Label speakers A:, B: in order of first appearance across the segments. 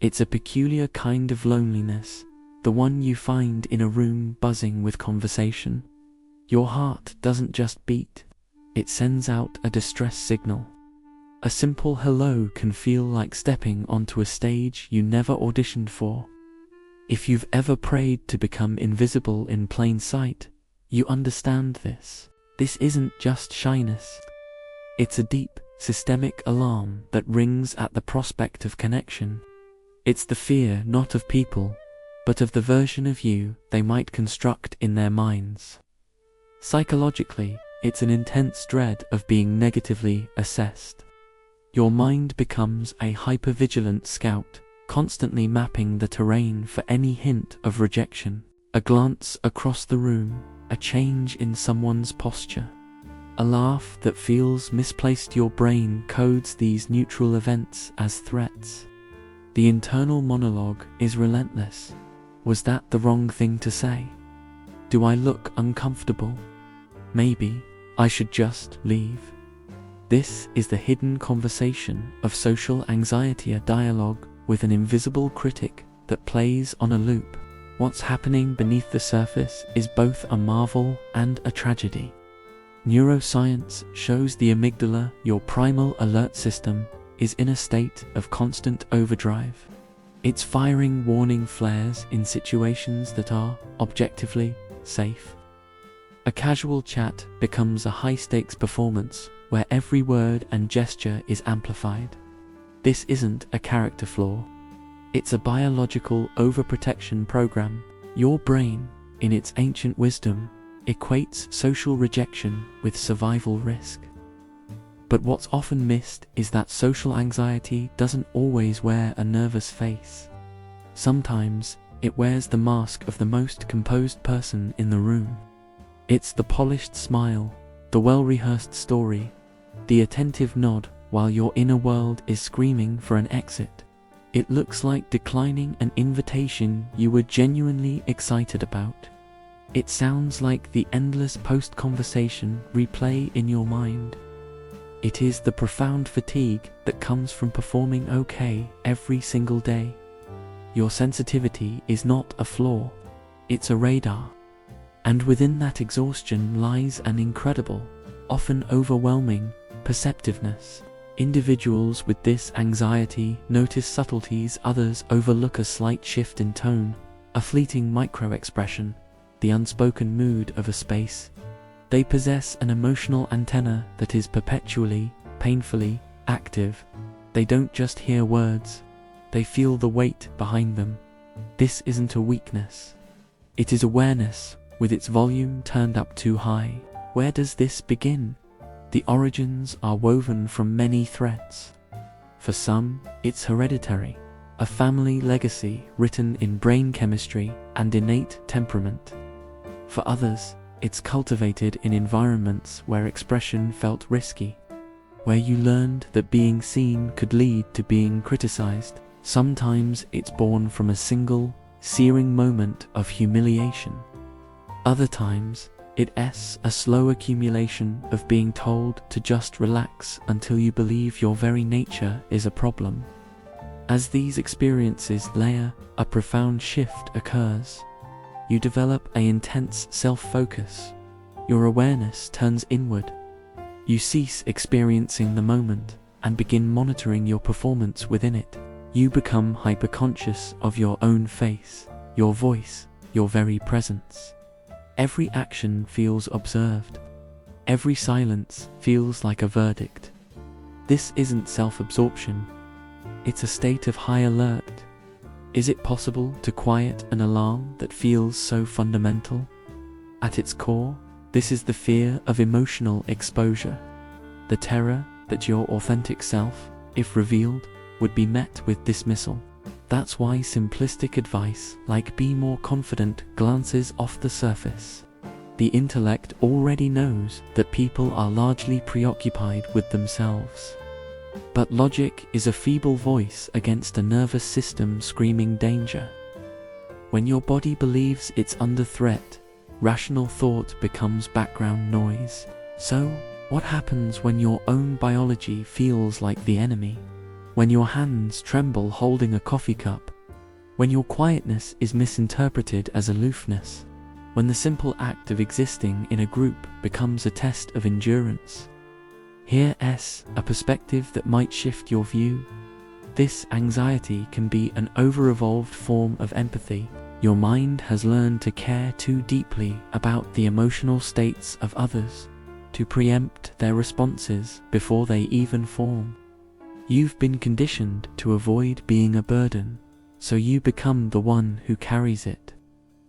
A: It's a peculiar kind of loneliness, the one you find in a room buzzing with conversation. Your heart doesn't just beat, it sends out a distress signal. A simple hello can feel like stepping onto a stage you never auditioned for. If you've ever prayed to become invisible in plain sight, you understand this. This isn't just shyness. It's a deep, systemic alarm that rings at the prospect of connection. It's the fear not of people, but of the version of you they might construct in their minds. Psychologically, it's an intense dread of being negatively assessed. Your mind becomes a hypervigilant scout, constantly mapping the terrain for any hint of rejection. A glance across the room, a change in someone's posture, a laugh that feels misplaced. Your brain codes these neutral events as threats. The internal monologue is relentless. Was that the wrong thing to say? Do I look uncomfortable? Maybe I should just leave. This is the hidden conversation of social anxiety, a dialogue with an invisible critic that plays on a loop. What's happening beneath the surface is both a marvel and a tragedy. Neuroscience shows the amygdala, your primal alert system, is in a state of constant overdrive. It's firing warning flares in situations that are, objectively, safe. A casual chat becomes a high-stakes performance where every word and gesture is amplified. This isn't a character flaw. It's a biological overprotection program. Your brain, in its ancient wisdom, equates social rejection with survival risk. But what's often missed is that social anxiety doesn't always wear a nervous face. Sometimes, it wears the mask of the most composed person in the room. It's the polished smile, the well-rehearsed story, the attentive nod while your inner world is screaming for an exit. It looks like declining an invitation you were genuinely excited about. It sounds like the endless post-conversation replay in your mind. It is the profound fatigue that comes from performing okay every single day. Your sensitivity is not a flaw, it's a radar. And within that exhaustion lies an incredible, often overwhelming, perceptiveness. Individuals with this anxiety notice subtleties others overlook: a slight shift in tone, a fleeting micro-expression, the unspoken mood of a space. They possess an emotional antenna that is perpetually, painfully active. They don't just hear words, they feel the weight behind them. This isn't a weakness. It is awareness, with its volume turned up too high. Where does this begin? The origins are woven from many threads. For some, it's hereditary, a family legacy written in brain chemistry and innate temperament. For others, it's cultivated in environments where expression felt risky, where you learned that being seen could lead to being criticized. Sometimes it's born from a single, searing moment of humiliation. Other times, it's a slow accumulation of being told to just relax until you believe your very nature is a problem. As these experiences layer, a profound shift occurs. You develop an intense self-focus. Your awareness turns inward. You cease experiencing the moment and begin monitoring your performance within it. You become hyper-conscious of your own face, your voice, your very presence. Every action feels observed. Every silence feels like a verdict. This isn't self-absorption. It's a state of high alert. Is it possible to quiet an alarm that feels so fundamental? At its core, this is the fear of emotional exposure. The terror that your authentic self, if revealed, would be met with dismissal. That's why simplistic advice like be more confident glances off the surface. The intellect already knows that people are largely preoccupied with themselves. But logic is a feeble voice against a nervous system screaming danger. When your body believes it's under threat, rational thought becomes background noise. So, what happens when your own biology feels like the enemy? when your hands tremble holding a coffee cup, when your quietness is misinterpreted as aloofness, when the simple act of existing in a group becomes a test of endurance. Here's a perspective that might shift your view. This anxiety can be an over-evolved form of empathy. Your mind has learned to care too deeply about the emotional states of others, to preempt their responses before they even form. You've been conditioned to avoid being a burden, so you become the one who carries it.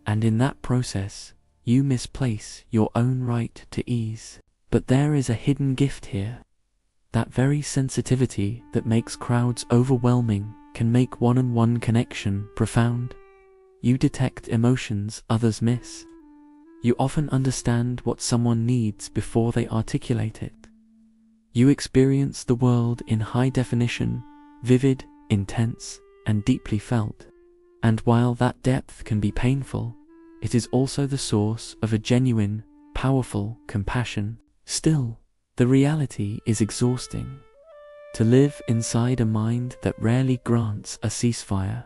A: And in that process, you misplace your own right to ease. But there is a hidden gift here. That very sensitivity that makes crowds overwhelming can make one-on-one connection profound. You detect emotions others miss. You often understand what someone needs before they articulate it. You experience the world in high definition, vivid, intense, and deeply felt. And while that depth can be painful, it is also the source of a genuine, powerful compassion. Still, the reality is exhausting. To live inside a mind that rarely grants a ceasefire,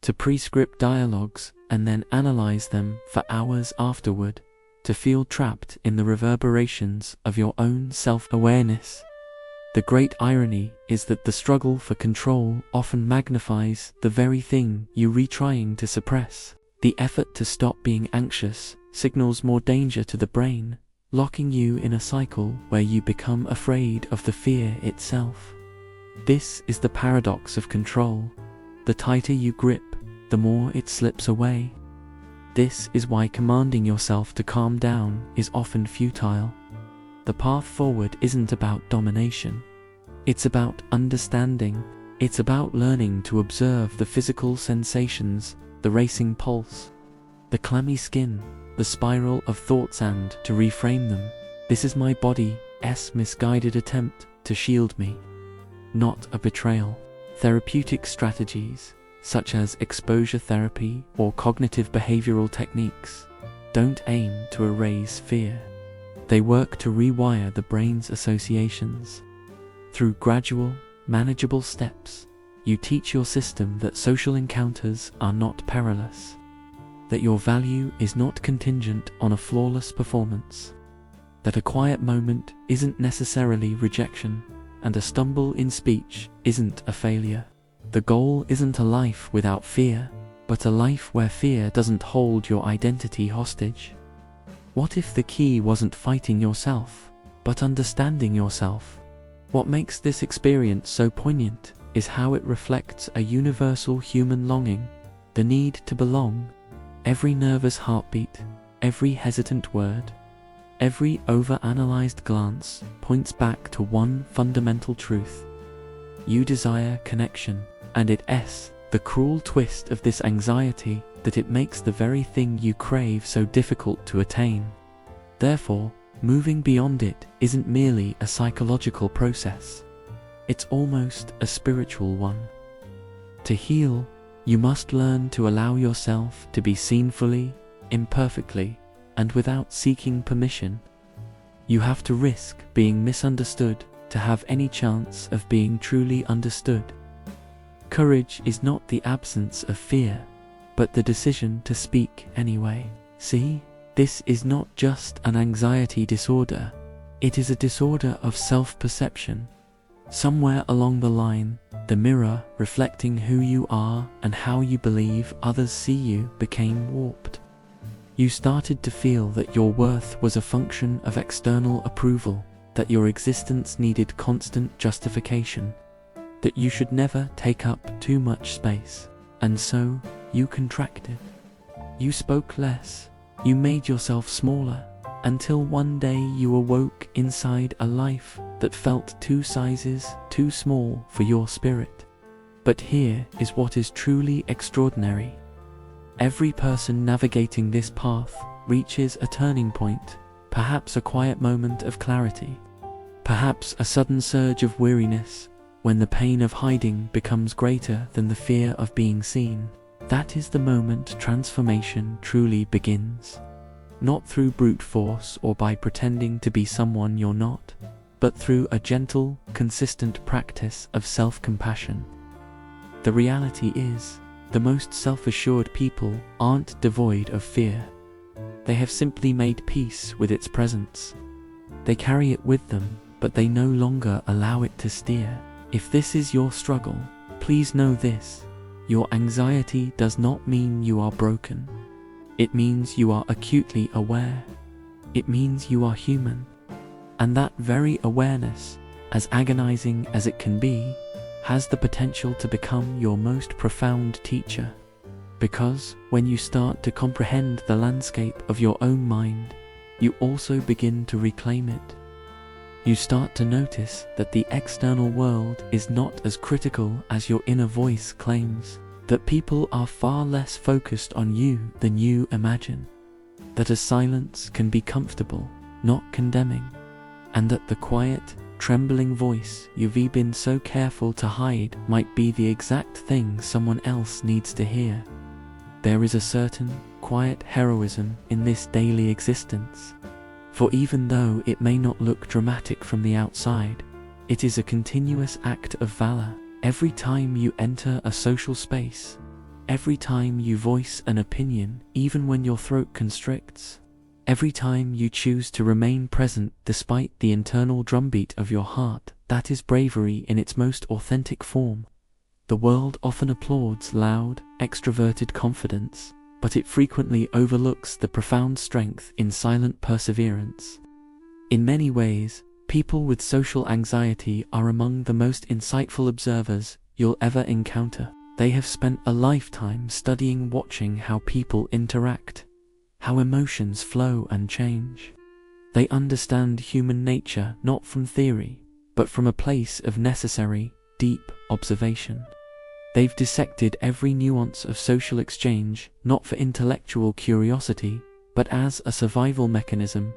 A: to prescript dialogues and then analyze them for hours afterward, to feel trapped in the reverberations of your own self-awareness. The great irony is that the struggle for control often magnifies the very thing you are trying to suppress. The effort to stop being anxious signals more danger to the brain, locking you in a cycle where you become afraid of the fear itself. This is the paradox of control. The tighter you grip, the more it slips away. This is why commanding yourself to calm down is often futile. The path forward isn't about domination. It's about understanding. It's about learning to observe the physical sensations, the racing pulse, the clammy skin, the spiral of thoughts, and to reframe them. This is my body's misguided attempt to shield me, not a betrayal. Therapeutic strategies, such as exposure therapy or cognitive behavioral techniques, don't aim to erase fear. They work to rewire the brain's associations. Through gradual, manageable steps, you teach your system that social encounters are not perilous, that your value is not contingent on a flawless performance, that a quiet moment isn't necessarily rejection, and a stumble in speech isn't a failure. The goal isn't a life without fear, but a life where fear doesn't hold your identity hostage. What if the key wasn't fighting yourself, but understanding yourself? What makes this experience so poignant is how it reflects a universal human longing, the need to belong. Every nervous heartbeat, every hesitant word, every overanalyzed glance points back to one fundamental truth. You desire connection, and it's the cruel twist of this anxiety that it makes the very thing you crave so difficult to attain. Therefore, moving beyond it isn't merely a psychological process. It's almost a spiritual one. To heal, you must learn to allow yourself to be seen fully, imperfectly, and without seeking permission. You have to risk being misunderstood to have any chance of being truly understood. Courage is not the absence of fear, but the decision to speak anyway. See, this is not just an anxiety disorder, it is a disorder of self-perception. Somewhere along the line, the mirror reflecting who you are and how you believe others see you became warped. You started to feel that your worth was a function of external approval, that your existence needed constant justification, that you should never take up too much space, and so you contracted. You spoke less, you made yourself smaller, until one day you awoke inside a life that felt 2 sizes too small for your spirit. But here is what is truly extraordinary. Every person navigating this path reaches a turning point, perhaps a quiet moment of clarity, perhaps a sudden surge of weariness, when the pain of hiding becomes greater than the fear of being seen. That is the moment transformation truly begins. Not through brute force or by pretending to be someone you're not, but through a gentle, consistent practice of self-compassion. The reality is, the most self-assured people aren't devoid of fear. They have simply made peace with its presence. They carry it with them, but they no longer allow it to steer. If this is your struggle, please know this: your anxiety does not mean you are broken. It means you are acutely aware. It means you are human. And that very awareness, as agonizing as it can be, has the potential to become your most profound teacher. Because when you start to comprehend the landscape of your own mind, you also begin to reclaim it. You start to notice that the external world is not as critical as your inner voice claims, that people are far less focused on you than you imagine, that a silence can be comfortable, not condemning, and that the quiet, trembling voice you've been so careful to hide might be the exact thing someone else needs to hear. There is a certain, quiet heroism in this daily existence. For even though it may not look dramatic from the outside, it is a continuous act of valor. Every time you enter a social space, every time you voice an opinion, even when your throat constricts, every time you choose to remain present despite the internal drumbeat of your heart, that is bravery in its most authentic form. The world often applauds loud, extroverted confidence, but it frequently overlooks the profound strength in silent perseverance. In many ways, people with social anxiety are among the most insightful observers you'll ever encounter. They have spent a lifetime studying, watching how people interact, how emotions flow and change. They understand human nature not from theory, but from a place of necessary, deep observation. They've dissected every nuance of social exchange, not for intellectual curiosity, but as a survival mechanism,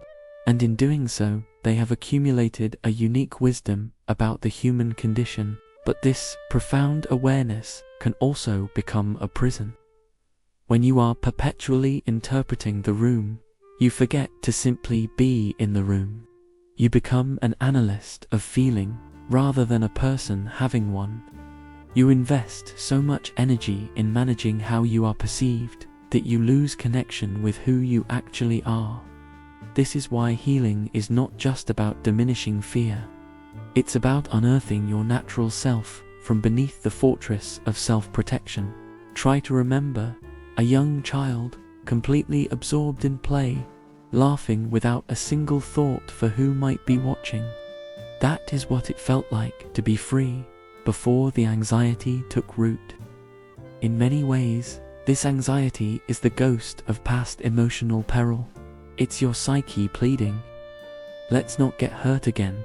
A: and in doing so, they have accumulated a unique wisdom about the human condition. But this profound awareness can also become a prison. When you are perpetually interpreting the room, you forget to simply be in the room. You become an analyst of feeling rather than a person having one. You invest so much energy in managing how you are perceived that you lose connection with who you actually are. This is why healing is not just about diminishing fear. It's about unearthing your natural self from beneath the fortress of self-protection. Try to remember a young child, completely absorbed in play, laughing without a single thought for who might be watching. That is what it felt like to be free before the anxiety took root. In many ways, this anxiety is the ghost of past emotional peril. It's your psyche pleading, "Let's not get hurt again."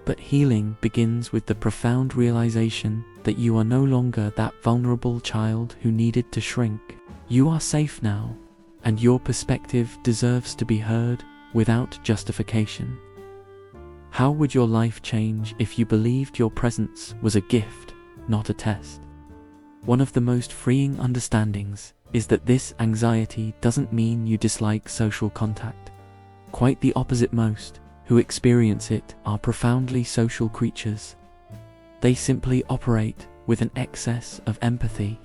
A: But healing begins with the profound realization that you are no longer that vulnerable child who needed to shrink. You are safe now, and your perspective deserves to be heard without justification. How would your life change if you believed your presence was a gift, not a test? One of the most freeing understandings is that this anxiety doesn't mean you dislike social contact. Quite the opposite. Most who experience it are profoundly social creatures. They simply operate with an excess of empathy.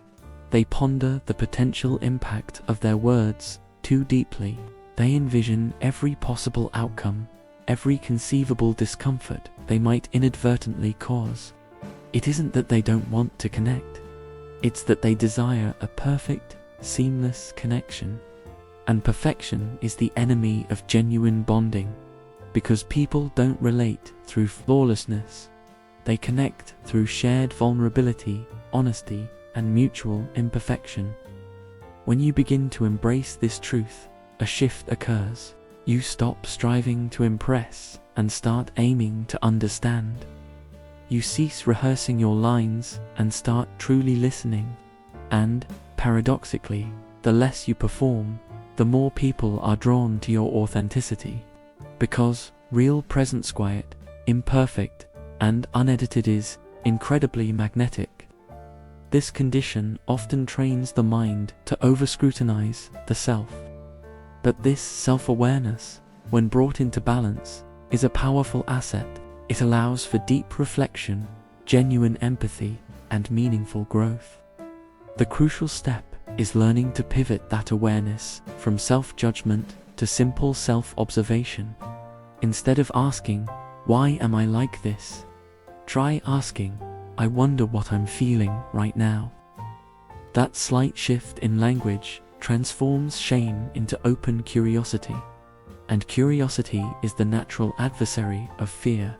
A: They ponder the potential impact of their words too deeply. They envision every possible outcome, every conceivable discomfort they might inadvertently cause. It isn't that they don't want to connect. It's that they desire a perfect, seamless connection. And perfection is the enemy of genuine bonding. Because people don't relate through flawlessness. They connect through shared vulnerability, honesty, and mutual imperfection. When you begin to embrace this truth, a shift occurs. You stop striving to impress and start aiming to understand. You cease rehearsing your lines and start truly listening. And, paradoxically, the less you perform, the more people are drawn to your authenticity. Because real presence, quiet, imperfect, and unedited, is incredibly magnetic. This condition often trains the mind to over-scrutinize the self. But this self-awareness, when brought into balance, is a powerful asset. It allows for deep reflection, genuine empathy, and meaningful growth. The crucial step is learning to pivot that awareness from self-judgment to simple self-observation. Instead of asking, "Why am I like this?" try asking, "I wonder what I'm feeling right now." That slight shift in language transforms shame into open curiosity, and curiosity is the natural adversary of fear.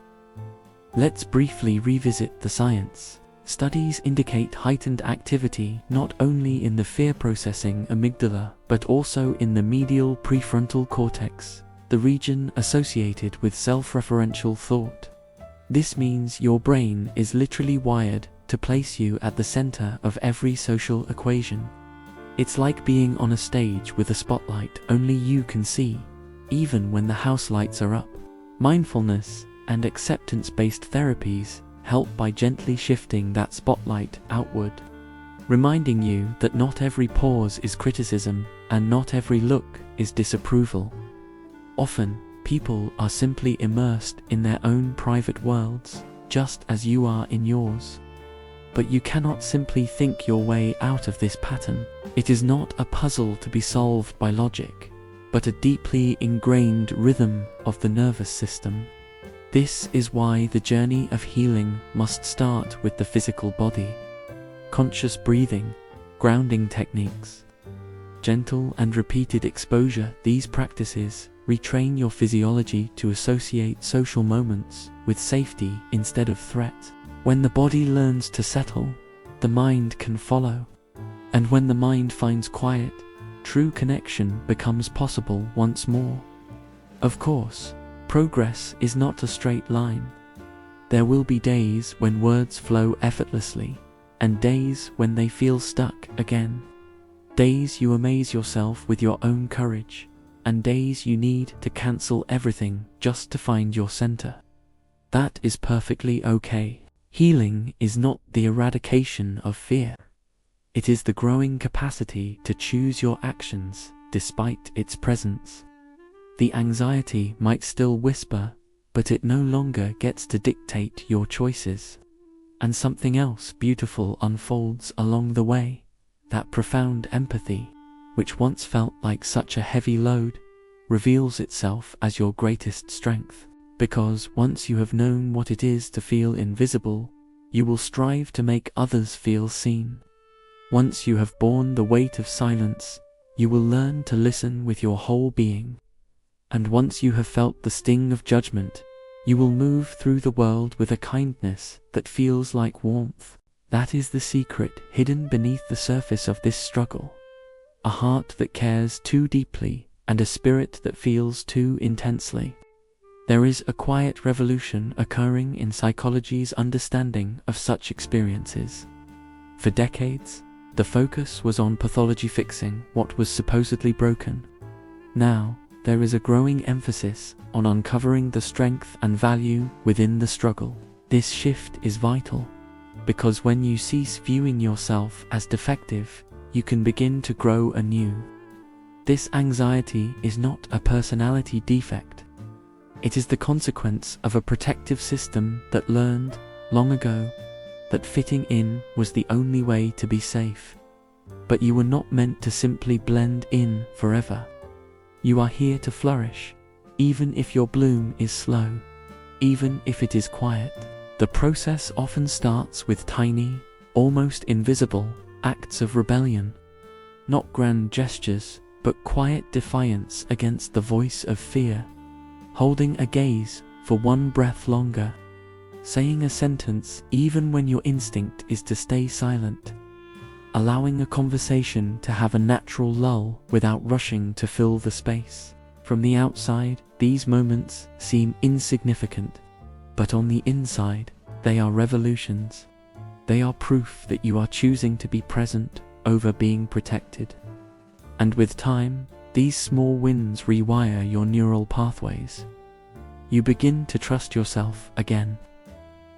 A: Let's briefly revisit the science. Studies indicate heightened activity not only in the fear-processing amygdala, but also in the medial prefrontal cortex, the region associated with self-referential thought. This means your brain is literally wired to place you at the center of every social equation. It's like being on a stage with a spotlight only you can see, even when the house lights are up. Mindfulness and acceptance-based therapies help by gently shifting that spotlight outward, reminding you that not every pause is criticism and not every look is disapproval. Often, people are simply immersed in their own private worlds, just as you are in yours. But you cannot simply think your way out of this pattern. It is not a puzzle to be solved by logic, but a deeply ingrained rhythm of the nervous system. This is why the journey of healing must start with the physical body. Conscious breathing, grounding techniques, gentle and repeated exposure. These practices retrain your physiology to associate social moments with safety instead of threat. When the body learns to settle, the mind can follow. And when the mind finds quiet, true connection becomes possible once more. Of course, progress is not a straight line. There will be days when words flow effortlessly, and days when they feel stuck again. Days you amaze yourself with your own courage, and days you need to cancel everything just to find your center. That is perfectly okay. Healing is not the eradication of fear. It is the growing capacity to choose your actions despite its presence. The anxiety might still whisper, but it no longer gets to dictate your choices. And something else beautiful unfolds along the way. That profound empathy, which once felt like such a heavy load, reveals itself as your greatest strength. Because once you have known what it is to feel invisible, you will strive to make others feel seen. Once you have borne the weight of silence, you will learn to listen with your whole being. And once you have felt the sting of judgment, you will move through the world with a kindness that feels like warmth. That is the secret hidden beneath the surface of this struggle. A heart that cares too deeply and a spirit that feels too intensely. There is a quiet revolution occurring in psychology's understanding of such experiences. For decades, the focus was on pathology fixing what was supposedly broken. Now, there is a growing emphasis on uncovering the strength and value within the struggle. This shift is vital, because when you cease viewing yourself as defective, you can begin to grow anew. This anxiety is not a personality defect. It is the consequence of a protective system that learned, long ago, that fitting in was the only way to be safe. But you were not meant to simply blend in forever. You are here to flourish, even if your bloom is slow, even if it is quiet. The process often starts with tiny, almost invisible, acts of rebellion. Not grand gestures, but quiet defiance against the voice of fear. Holding a gaze for one breath longer. Saying a sentence even when your instinct is to stay silent. Allowing a conversation to have a natural lull without rushing to fill the space. From the outside, these moments seem insignificant, but on the inside, they are revolutions. They are proof that you are choosing to be present over being protected. And with time, these small wins rewire your neural pathways. You begin to trust yourself again.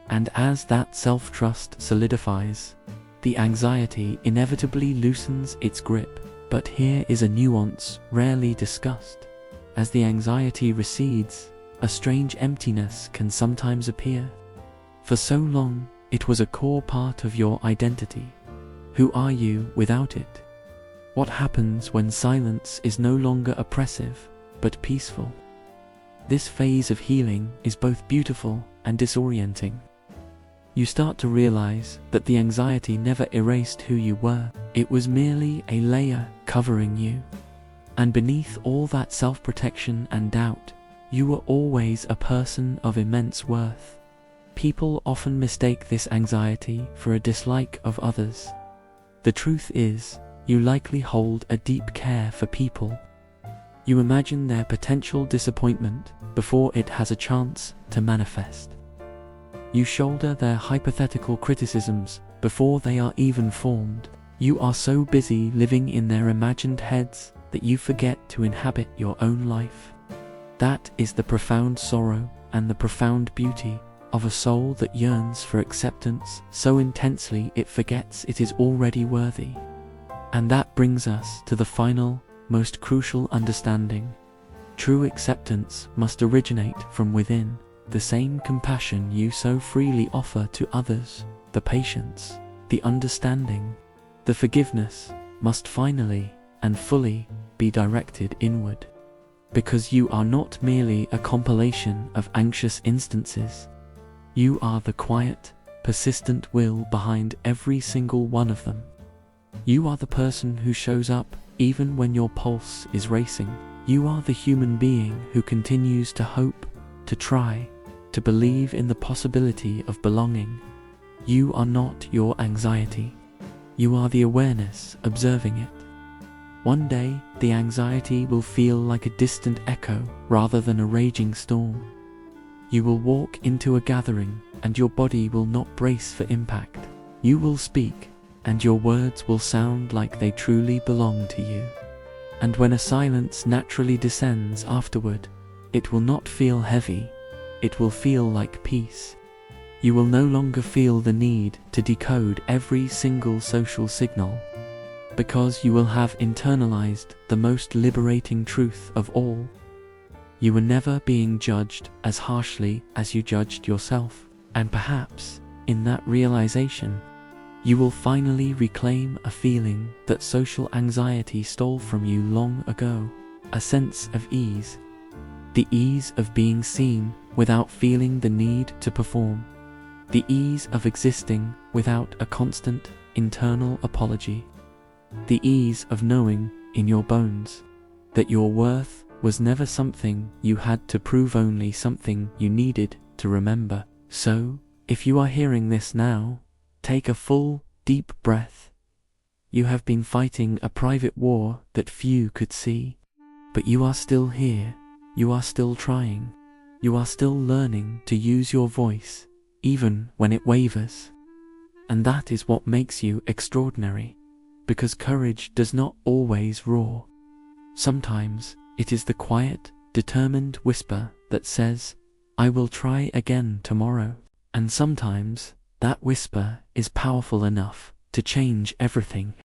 A: And as that self-trust solidifies, the anxiety inevitably loosens its grip. But here is a nuance rarely discussed. As the anxiety recedes, a strange emptiness can sometimes appear. For so long, it was a core part of your identity. Who are you without it? What happens when silence is no longer oppressive, but peaceful? This phase of healing is both beautiful and disorienting. You start to realize that the anxiety never erased who you were. It was merely a layer covering you. And beneath all that self-protection and doubt, you were always a person of immense worth. People often mistake this anxiety for a dislike of others. The truth is, you likely hold a deep care for people. You imagine their potential disappointment before it has a chance to manifest. You shoulder their hypothetical criticisms before they are even formed. You are so busy living in their imagined heads that you forget to inhabit your own life. That is the profound sorrow and the profound beauty of a soul that yearns for acceptance so intensely it forgets it is already worthy. And that brings us to the final, most crucial understanding. True acceptance must originate from within, the same compassion you so freely offer to others, the patience, the understanding, the forgiveness, must finally and fully be directed inward. Because you are not merely a compilation of anxious instances. You are the quiet, persistent will behind every single one of them. You are the person who shows up even when your pulse is racing. You are the human being who continues to hope, to try, to believe in the possibility of belonging. You are not your anxiety. You are the awareness observing it. One day, the anxiety will feel like a distant echo rather than a raging storm. You will walk into a gathering and your body will not brace for impact. You will speak and your words will sound like they truly belong to you. And when a silence naturally descends afterward, it will not feel heavy, it will feel like peace. You will no longer feel the need to decode every single social signal, because you will have internalized the most liberating truth of all. You were never being judged as harshly as you judged yourself, and perhaps, in that realization, you will finally reclaim a feeling that social anxiety stole from you long ago, a sense of ease. The ease of being seen without feeling the need to perform. The ease of existing without a constant, internal apology. The ease of knowing, in your bones, that your worth was never something you had to prove, only something you needed to remember. So, if you are hearing this now, take a full, deep breath. You have been fighting a private war that few could see. But you are still here, you are still trying, you are still learning to use your voice, even when it wavers. And that is what makes you extraordinary, because courage does not always roar. Sometimes, it is the quiet, determined whisper that says, "I will try again tomorrow." And sometimes, that whisper is powerful enough to change everything.